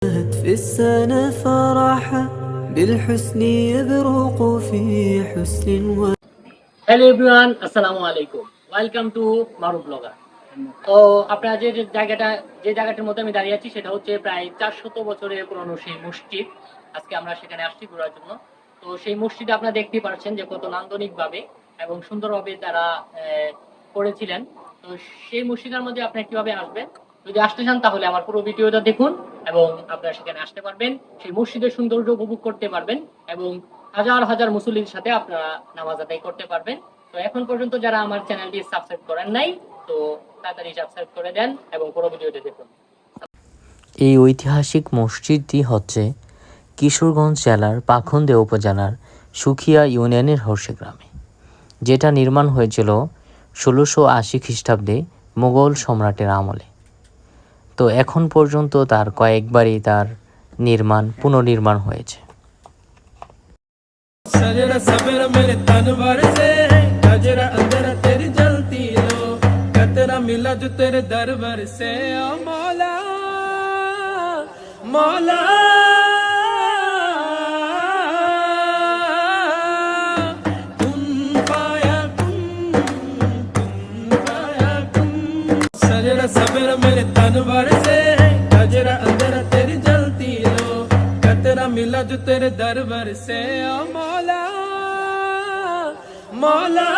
في السنة فرحة بالحسن يبرق في حسن hello everyone, আসসালামু আলাইকুম। Welcome to Maru blogger. তো আপনারা যে জায়গাটার মধ্যে আমি দাঁড়িয়ে আছি সেটা হচ্ছে প্রায় 400 বছরের পুরনো সেই মসজিদ। আজকে আমরা সেখানে আসছি ঘোরার জন্য। তো সেই মসজিদে আপনারা দেখতেই পাচ্ছেন যে কত নান্দনিকভাবে এবং সুন্দরভাবে তারা করেছিলেন। তো সেই মসজিদের মধ্যে আপনি কিভাবে আসবেন, যদি আসতে চান তাহলে আমার পুরো ভিডিওটা দেখুন এবং আপনারা সেখানে আসতে পারবেন, সেই মসজিদের সৌন্দর্য উপভোগ করতে পারবেন এবং হাজার হাজার মুসল্লির সাথে আপনারা নামাজ আদায় করতে পারবেন। তো এখন পর্যন্ত যারা আমার চ্যানেলটি সাবস্ক্রাইব করেন নাই, তো তাড়াতাড়ি সাবস্ক্রাইব করে দেন এবং পুরো ভিডিওটি দেখুন। এই ঐতিহাসিক মসজিদটি হচ্ছে কিশোরগঞ্জ জেলার পাখন্দে উপজেলার সুখিয়া ইউনিয়নের হর্ষে গ্রামে, যেটা নির্মাণ হয়েছিল 1680 খ্রিস্টাব্দে মুঘল সম্রাটের আমলে। তো এখন পর্যন্ত তার কয়েকবারই তার পুনর্নির্মাণ হয়েছে। सजरा सवेरा मेरे तन भर से गजरा अंदर तेरी जलती लो कतरा मिला जो तेरे दरबार से ओ मौला मौला कुन पाया कुन सजरा सवेरा मेरे तन भर से गजरा अंदर तेरी जलती लो कतरा मिला जो तेरे दरबार से ओ मौला मौला